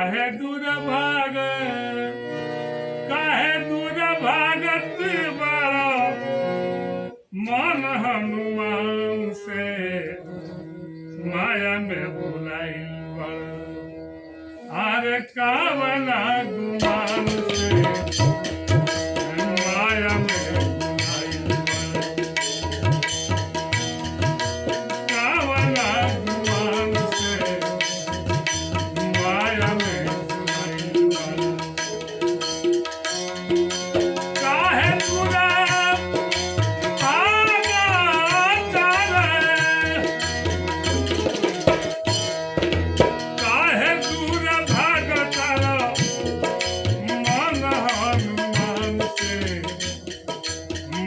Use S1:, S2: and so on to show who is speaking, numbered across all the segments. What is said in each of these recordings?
S1: काहे दूर भाग काहे दूर भागत बड़ा मन हनुमान से माया में भुलाइल बड़ा अरे कावना गुमान से माया में भुलाइल बड़ा कावना गुमान से माया में भुलाइल बड़ा काहे पूरा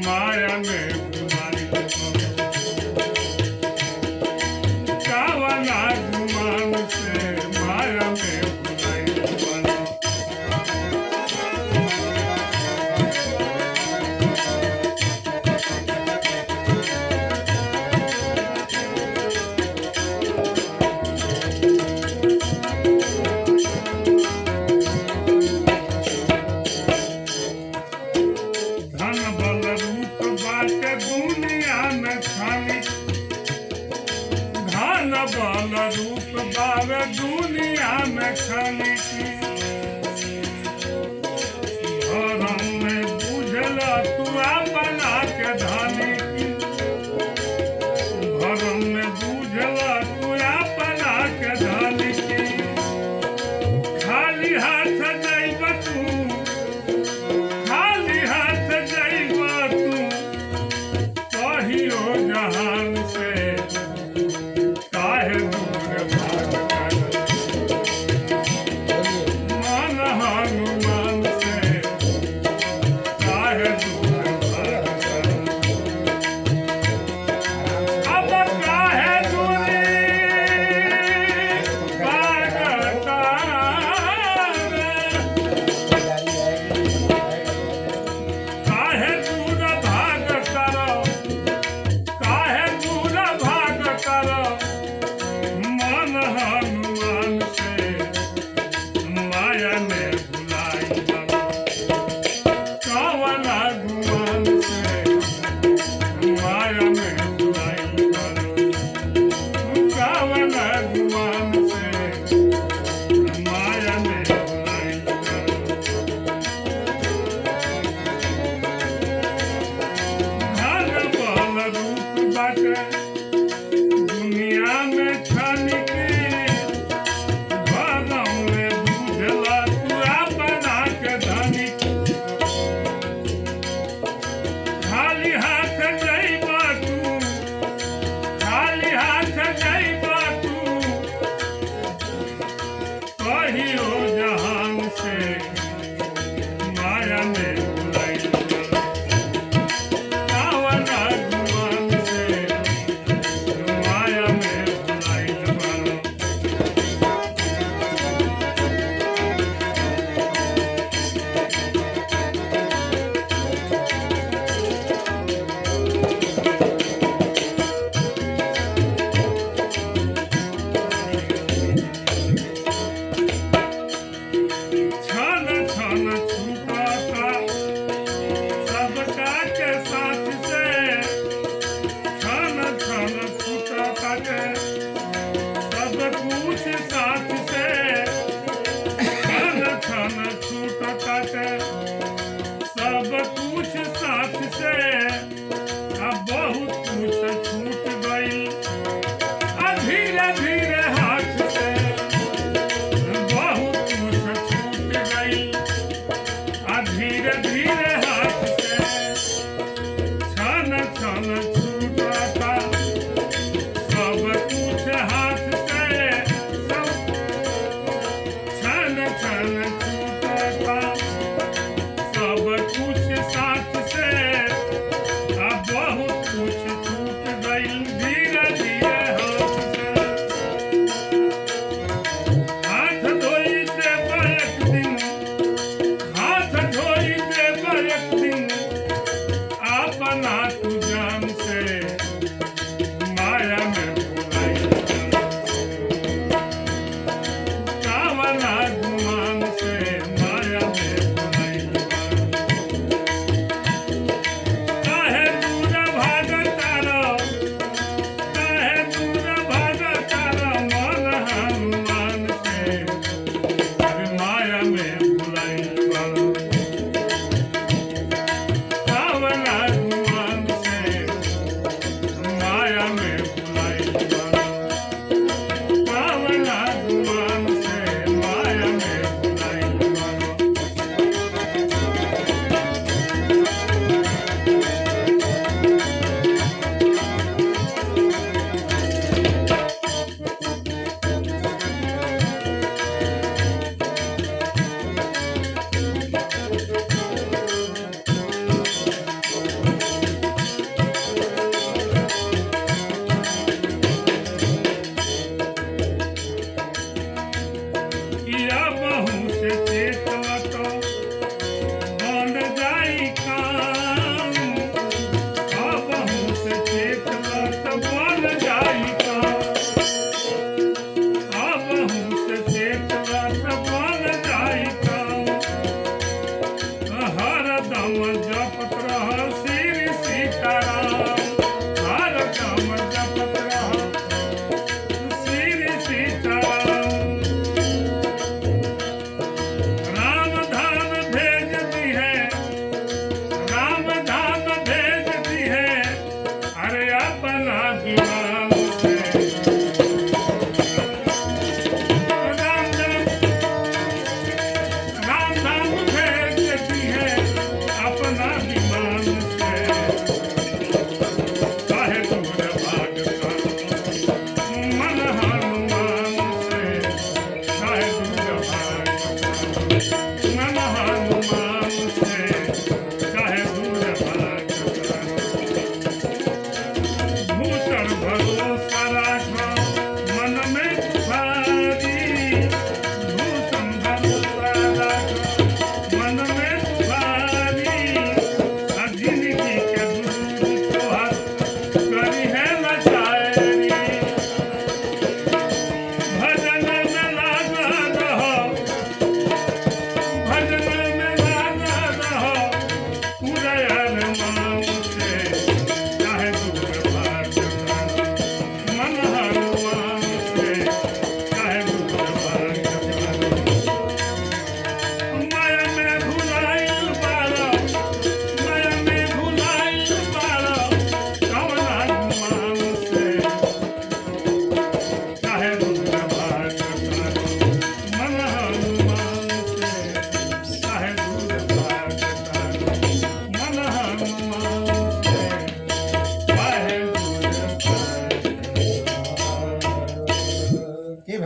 S1: माया में भुलाइल कावना गुमान से माया में भुलाइल धन बल रूप बाटे दुनिया में खाली धन बल रूप बावे दुनिया में खाली धर्म में बुझल तू बना के धनी धर्म में बुझल तू बना के धनी खाली हाथ जैब तू खाली हाथ जैब तू कहियो जहान से काहे दूर भागल मन हनुमान से काहे दूर भागल अब काहे दूरी भागता काहे दूर भाग कर काहे दूर भाग कर मन हनुमान से माया में भुलाइल बड़ा कावना गुमान से माया में भुलाइल बड़ा कावना गुमान से माया में भुलाइल बड़ा धन बल रूप बाटे दुनिया में छानी भरम में बुझला तू बना के धनी खाली हाथ जैब तू खाली हाथ जैब तू कहियो जहान से माया में भुलाइल बड़ा कावना गुमान से माया में भुलाइल बड़ा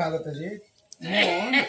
S2: हालत है जी मोहन